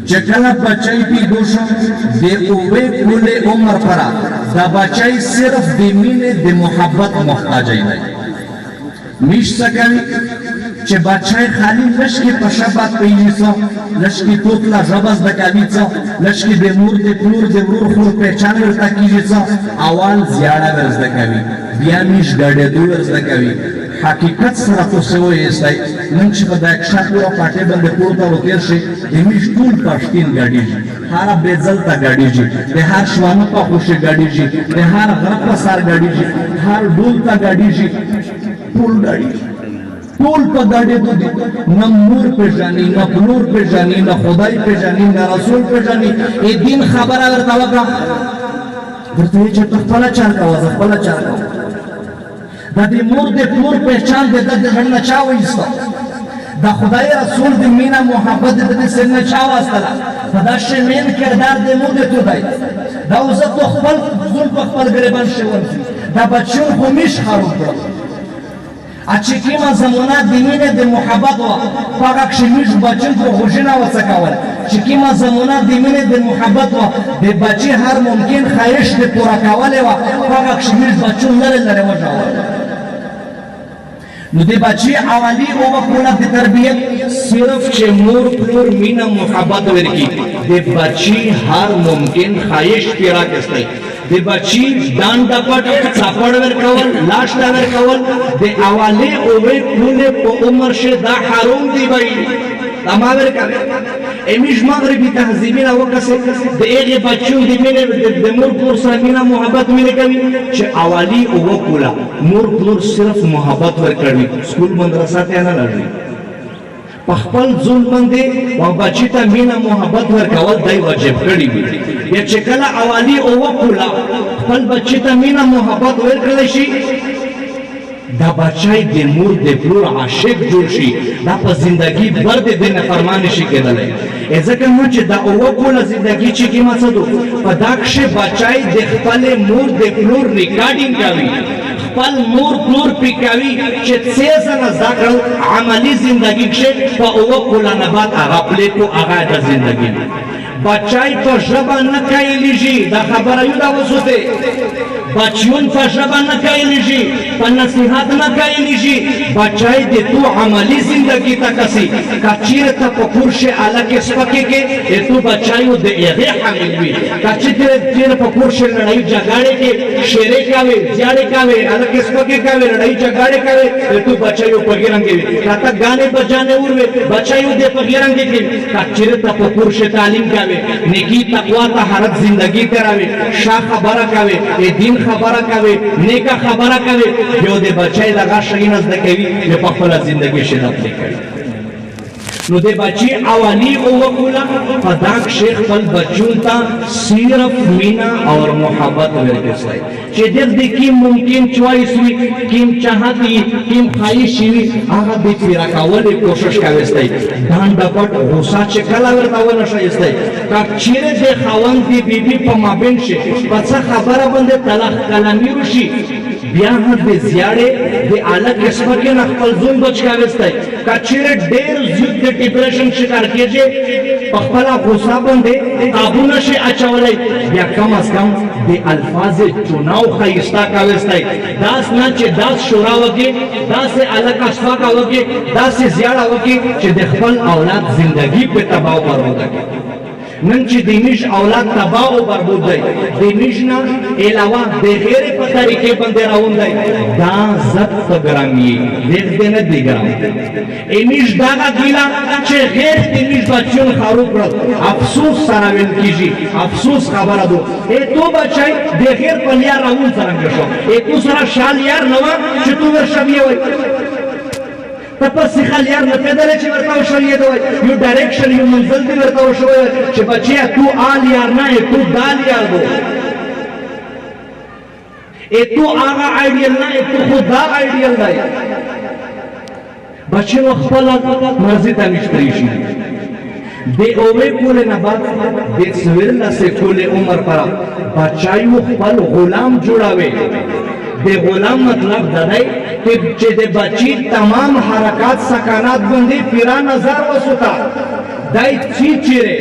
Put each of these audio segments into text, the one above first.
چکل بچائی پی دوشا دے اوے کل عمر پرا دا بچائی صرف دی مین دی محبت محتاجائی نہیں میش سکوی چه بچای خالی لشکی پشبت پیجیسا لشکی توتلا زبز دکاویسا لشکی دی مور دی پلور دی ورور خور پیچان ورزده کیجیسا اول زیاده ورزده کوی بیا میش گرده دو ورزده کوی حقیقت سره تو سوی استای نن چې په دا اکشاک ورو پاټې باندې پورته وکړ شي د میش ټول پښتین ګاډیږي هر بیزل ته ګاډیږي د هر شوانه په خوشي ګاډیږي د هر غره په سر ګاډیږي هر ډول ته ګاډیږي ټول ګاډیږي ټول په ګاډي دي نه مور پېژني نه پلور پېژني نه خدای پېژني نه رسول پېژني ای دین خبره ورته وکړه ورته چې خپل چار کوه خپل چار کوه دا دی مور دی پلور پہچان دی دا جنہ چاو ایستا دا خدای رسول دی مینا محبت دی سرنا چاو استلا دا شمین کردار دی مور دی تو دای دا اوزا تو خپل ظلم پا خپل گریبان شول دا بچون خمیش خاروب کرد اچھی کیما زمانہ دی مینا دی محبت و پاکا کشمیش بچون کو خوشینا و سکاول چی کیما زمانہ دی مینا دی محبت و دی بچی هر ممکن خواهش دی پورا کوالی و پاکا کشمیش بچون لره لره و جاول نو دی بچی اولی او وکولا دی تربیت صرف چه مور پلور مینا محبت ورکی دی بچی هر ممکن خواهش پیرا کستی دی بچی دان دپٹ سپڑ ورکول لاشتا ورکول دی اولی اوی پلور پا عمر شه دا حروم دی بایی اما ورکول امیش مغربی تحذیبین او کسی دی ایغی بچون دی مینه دی مور پلور سر مینا محبت مینه کوي چه اولی او وکولا مور پلور صرف محبت ورکوي سکول مدرسه ته نه لړي پخپل ځون باندې او بچی ته مینا محبت ورکول دای واجب کړی وي یا چې کله اولی او وکولا خپل بچی ته مینا محبت ورکړل شي دا بچای د مور د پلور عاشق جوړ شي دا په زندگی بر د دې فرمان شي کېدلی ځکه نو چې دا او وکوله زندگی چې کی مقصد په دا کې بچای د خپل مور د پلور ریکارډینګ کوي خپل مور پلور پی کوي چې څه زنه ذکر عملی زندگی کې په او وکوله نه بعد هغه پلی کو هغه د زندگی بچای په ژبه نه کایلیږي دا خبره یو دا وسوته بچیون په ژبه نه کایلیږي په نصیحت نه کایلیږي بچای د تو عملی زندگی ته کسي کچیر ته په کورشه الکه سپکه کې تو بچایو د هغه حامل وي کچیر په کورشه لړای جګړه کې شیره کاوي ځاړه کاوي الکه سپکه کاوي لړای جګړه کاوي تو بچایو په ګرنګ وي راته غانه بجانه وروي بچایو د په ګرنګ کې کچیر ته په کورشه تعلیم کاوي نیکی تقوا طهارت زندگی تراوي شاه خبره کوي دین خبره کوي نیکه خبره کوي یو د بچای دغه شي نه زده کوي چې په خپل زندگی شناخت کوي نو د بچی اولی او وکولا پداک شیخ خپل بچون تا صرف مینا اور محبت ورکسای چې دې کې ممکن چوائس وي کیم چاہتی کیم خواهش وي هغه دې پیرا کولې کوشش کوي دان دپټ غوسه چې کله ورته ونشي استای کا چیرې د خوان دی بیبي په مابین شي پس خبره باندې طلاق کلامي وشي بیا د زیاړې د اعلی قسمه کې خپل ځون بچ کاوستای کا چیرې ډېر زیات د ډیپریشن شکار کېږي په خپل غوسه باندې قابو نشي اچولای بیا کم از کم د الفاظ چوناو خیستا کاوستای داس نه چې داس شورا وکي داس اعلی قسمه کا وکي داس زیاړه وکي چې د خپل اولاد زندگی په تباہ برباد کړي نن چې دینیش اولاد تباہ او برباد دی دینیش نه علاوه د غیر په طریقې باندې راوون دی دا زت ګرامی دې نه دی ګرام اینیش دا غیلا چې غیر دینیش بچون خارو کړ افسوس سره ویل کیږي افسوس خبره دو تو بچای د غیر په لار راوون څنګه شو تو سره شال یار نو چې تو ورشبي وای تپسی خلیار نه پیدا لچې ورته وشوې دوی یو ډایرکشن یو منزل دی ورته وشوې چې بچیا تو آل یار نه تو دال یار دو تو هغه آیډیل نه تو خدا آیډیل دی بچو خپل مرزي ته نشته شي د اوې کول نه بعد د سویرلا سے کول عمر پر بچایو خپل غلام جوړاوي د غلام مطلب دای چې د بچی تمام حرکات سکانات باندې پیرا نظر وسوتا دای چیچره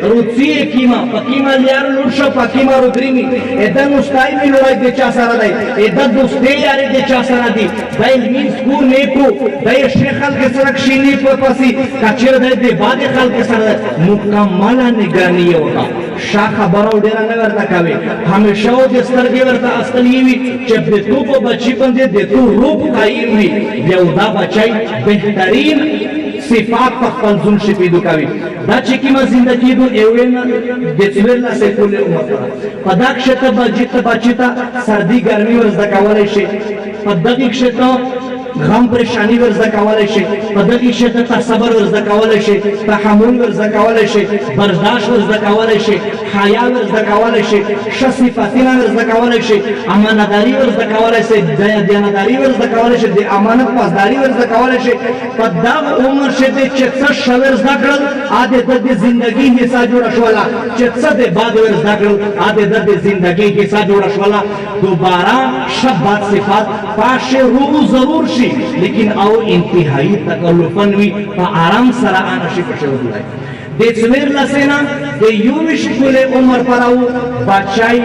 روچی کیما پکیما لیار لورشو پکیما رودریمی ادا نستای می لوړای د چا سره دی ادا دوستي یاري د چا سره دی دای مين سکول نیکو دای شیخ خلک سره کشینی په پسی کچره د باندې خلک سره مکمل نگرانی وکا شا خبرو ډیر نه ورته کوي همیشه د سترګې ورته اصلي وي چې د تو په بچی باندې د تو روپ قائم وي یو دا بچای بهترین صفات په خپل ځون شي پیدا کوي دا چې کیما زندگی دو ایوینا د څورلا سکول عمر په دا کښته بچتا سردی ګرمي ورزده کولای شي په دغه کښته غم پریشانی ورزده کولای شي په دغه کښته صبر ورزده کولای شي تحمل ورزده کولای شي برداشت ورزده کولای شي حیا ورزده کولای شي ښه صفاتونه ورزده کولای شي امانتداري ورزده کولای شي دیانتداري ورزده کولای شي د امانت پاسداري ورزده کولای شي په دا عمر شه د چې څه شاور زده کړل عادت د ژوندۍ حصہ جوړ شولا چې څه د بعد ورزده کړل عادت د ژوندۍ حصہ جوړ شولا دوباره شبات صفات پاشه رو ضرور شي لیکن او انتهایی تکلفن وی په آرام سره انا شي په شروع دی د څویر لسینا د یوش کول عمر پراو بچای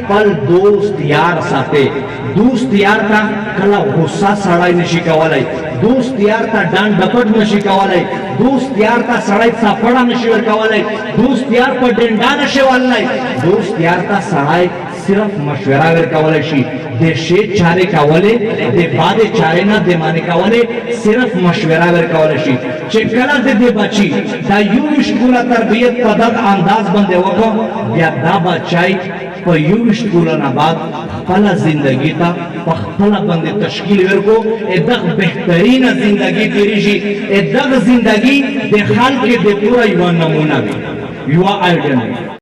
پل دوست یار ساته دوست یار تا کلا غصه سړای نشي کولای دوست یار تا ډان ډپټ نشي کولای دوست یار تا سړای صفړه نشي ور کولای دوست یار په ډنډا نشي ولای دوست یار تا سړای صرف مشوره ور کولای شي د شی چاره کولای د بعد چاره نه د معنی کولای صرف مشوره ور کولای شي چې کله د بچی دا یو مشکوله تربیت په دغه انداز باندې وکړو بیا دا بچای په یو مشکوله نه بعد خپل ژوندۍ ته په خپل باندې تشکیل ورکو دغه بهترینه ژوندۍ تیری شي دغه ژوندۍ د خلک د پوره یو نمونه وي یو آیډنټی